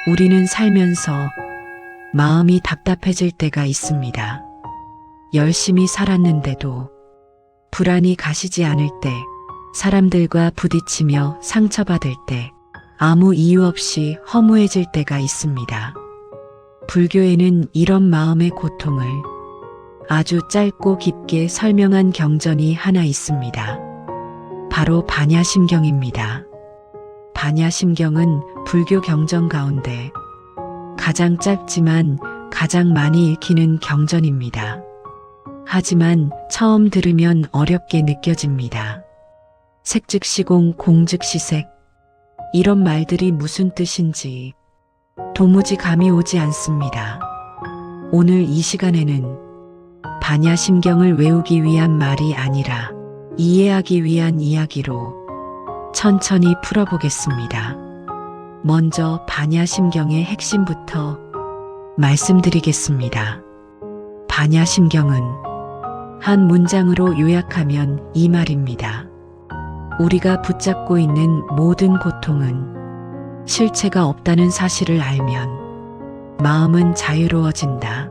우리는 살면서 마음이 답답해질 때가 있습니다. 열심히 살았는데도 불안이 가시지 않을 때, 사람들과 부딪히며 상처받을 때, 아무 이유 없이 허무해질 때가 있습니다. 불교에는 이런 마음의 고통을 아주 짧고 깊게 설명한 경전이 하나 있습니다. 바로 반야심경입니다. 반야심경은 불교 경전 가운데 가장 짧지만 가장 많이 읽히는 경전입니다. 하지만 처음 들으면 어렵게 느껴집니다. 색즉시공, 공즉시색, 이런 말들이 무슨 뜻인지 도무지 감이 오지 않습니다. 오늘 이 시간에는 반야심경을 외우기 위한 말이 아니라 이해하기 위한 이야기로 천천히 풀어보겠습니다. 먼저 반야심경의 핵심부터 말씀드리겠습니다. 반야심경은 한 문장으로 요약하면 이 말입니다. 우리가 붙잡고 있는 모든 고통은 실체가 없다는 사실을 알면 마음은 자유로워진다.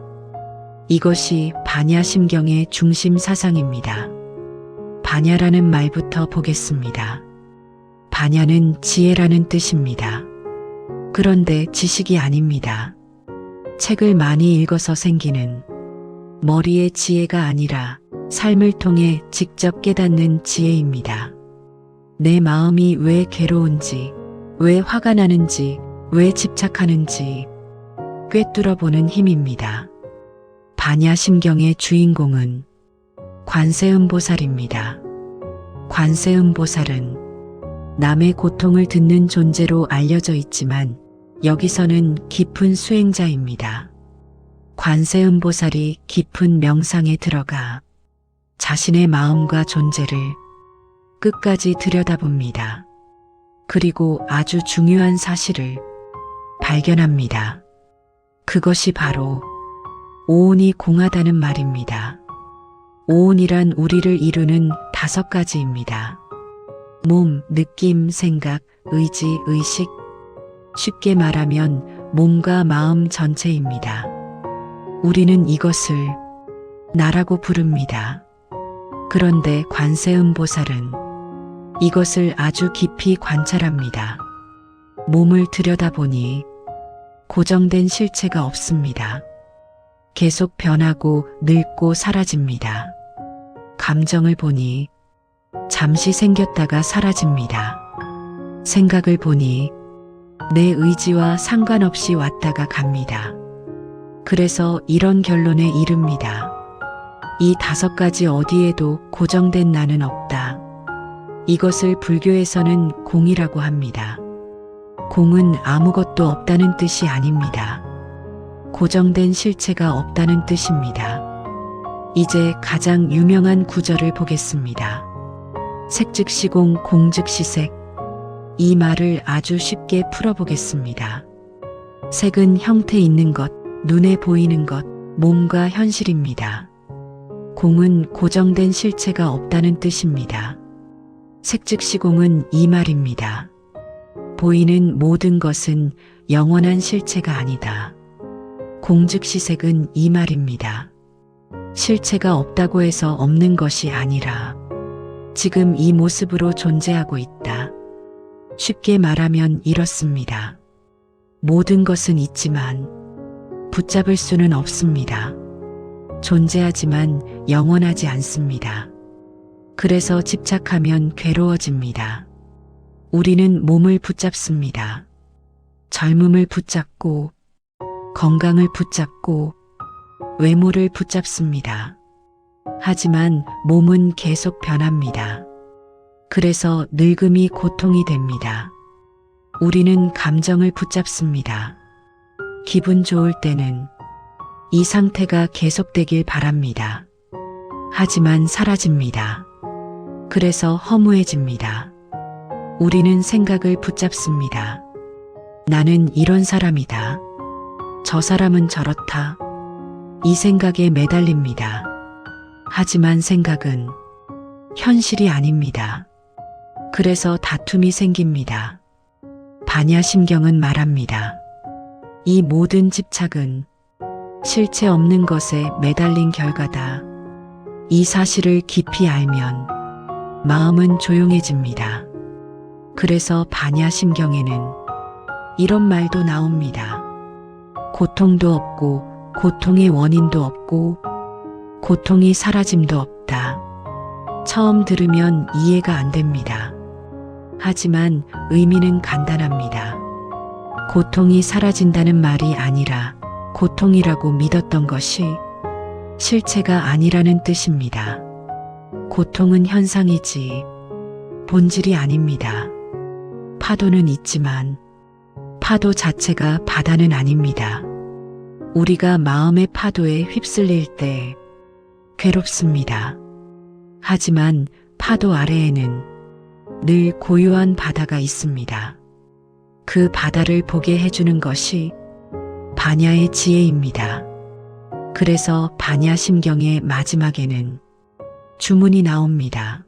이것이 반야심경의 중심 사상입니다. 반야라는 말부터 보겠습니다. 반야는 지혜라는 뜻입니다. 그런데 지식이 아닙니다. 책을 많이 읽어서 생기는 머리의 지혜가 아니라 삶을 통해 직접 깨닫는 지혜입니다. 내 마음이 왜 괴로운지, 왜 화가 나는지, 왜 집착하는지 꿰뚫어보는 힘입니다. 반야심경의 주인공은 관세음보살입니다. 관세음보살은 남의 고통을 듣는 존재로 알려져 있지만 여기서는 깊은 수행자입니다. 관세음보살이 깊은 명상에 들어가 자신의 마음과 존재를 끝까지 들여다봅니다. 그리고 아주 중요한 사실을 발견합니다. 그것이 바로 오온이 공하다는 말입니다. 오온이란 우리를 이루는 5가지입니다. 몸, 느낌, 생각, 의지, 의식. 쉽게 말하면 몸과 마음 전체입니다. 우리는 이것을 나라고 부릅니다. 그런데 관세음보살은 이것을 아주 깊이 관찰합니다. 몸을 들여다보니 고정된 실체가 없습니다. 계속 변하고 늙고 사라집니다. 감정을 보니 잠시 생겼다가 사라집니다. 생각을 보니 내 의지와 상관없이 왔다가 갑니다. 그래서 이런 결론에 이릅니다. 이 5가지 어디에도 고정된 나는 없다. 이것을 불교에서는 공이라고 합니다. 공은 아무것도 없다는 뜻이 아닙니다. 고정된 실체가 없다는 뜻입니다. 이제 가장 유명한 구절을 보겠습니다. 색즉시공, 공즉시색. 이 말을 아주 쉽게 풀어보겠습니다. 색은 형태 있는 것, 눈에 보이는 것, 몸과 현실입니다. 공은 고정된 실체가 없다는 뜻입니다. 색즉시공은 이 말입니다. 보이는 모든 것은 영원한 실체가 아니다. 공즉시색은 이 말입니다. 실체가 없다고 해서 없는 것이 아니라 지금 이 모습으로 존재하고 있다. 쉽게 말하면 이렇습니다. 모든 것은 있지만 붙잡을 수는 없습니다. 존재하지만 영원하지 않습니다. 그래서 집착하면 괴로워집니다. 우리는 몸을 붙잡습니다. 젊음을 붙잡고 건강을 붙잡고 외모를 붙잡습니다. 하지만 몸은 계속 변합니다. 그래서 늙음이 고통이 됩니다. 우리는 감정을 붙잡습니다. 기분 좋을 때는 이 상태가 계속되길 바랍니다. 하지만 사라집니다. 그래서 허무해집니다. 우리는 생각을 붙잡습니다. 나는 이런 사람이다. 저 사람은 저렇다. 이 생각에 매달립니다. 하지만 생각은 현실이 아닙니다. 그래서 다툼이 생깁니다. 반야심경은 말합니다. 이 모든 집착은 실체 없는 것에 매달린 결과다. 이 사실을 깊이 알면 마음은 조용해집니다. 그래서 반야심경에는 이런 말도 나옵니다. 고통도 없고 고통의 원인도 없고 고통이 사라짐도 없다. 처음 들으면 이해가 안 됩니다. 하지만 의미는 간단합니다. 고통이 사라진다는 말이 아니라 고통이라고 믿었던 것이 실체가 아니라는 뜻입니다. 고통은 현상이지 본질이 아닙니다. 파도는 있지만 파도 자체가 바다는 아닙니다. 우리가 마음의 파도에 휩쓸릴 때 괴롭습니다. 하지만 파도 아래에는 늘 고요한 바다가 있습니다. 그 바다를 보게 해주는 것이 반야의 지혜입니다. 그래서 반야심경의 마지막에는 주문이 나옵니다.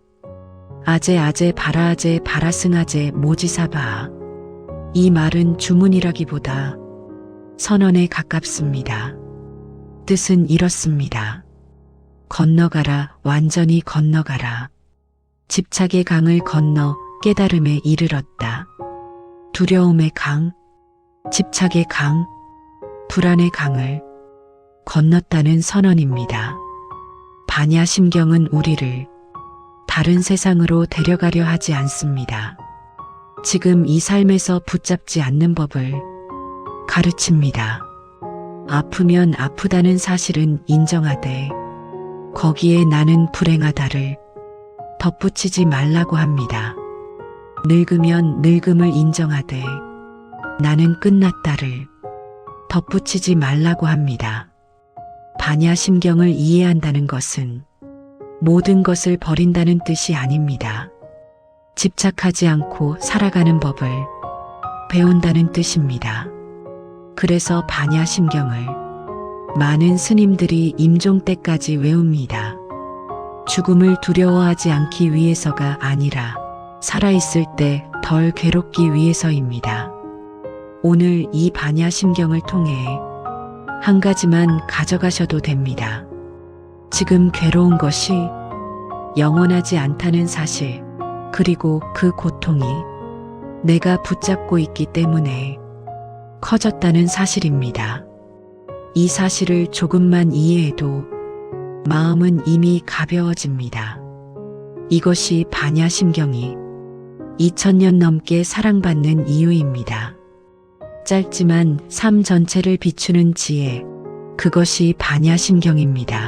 아제 아제 바라아제 바라승아제 모지사바. 이 말은 주문이라기보다 선언에 가깝습니다. 뜻은 이렇습니다. 건너가라, 완전히 건너가라. 집착의 강을 건너 깨달음에 이르렀다. 두려움의 강, 집착의 강, 불안의 강을 건넜다는 선언입니다. 반야심경은 우리를 다른 세상으로 데려가려 하지 않습니다. 지금 이 삶에서 붙잡지 않는 법을 가르칩니다. 아프면 아프다는 사실은 인정하되 거기에 나는 불행하다를 덧붙이지 말라고 합니다. 늙으면 늙음을 인정하되 나는 끝났다를 덧붙이지 말라고 합니다. 반야심경을 이해한다는 것은 모든 것을 버린다는 뜻이 아닙니다. 집착하지 않고 살아가는 법을 배운다는 뜻입니다. 그래서 반야심경을 많은 스님들이 임종 때까지 외웁니다. 죽음을 두려워하지 않기 위해서가 아니라 살아있을 때 덜 괴롭기 위해서입니다. 오늘 이 반야심경을 통해 한 가지만 가져가셔도 됩니다. 지금 괴로운 것이 영원하지 않다는 사실, 그리고 그 고통이 내가 붙잡고 있기 때문에 커졌다는 사실입니다. 이 사실을 조금만 이해해도 마음은 이미 가벼워집니다. 이것이 반야심경이 2000년 넘게 사랑받는 이유입니다. 짧지만 삶 전체를 비추는 지혜, 그것이 반야심경입니다.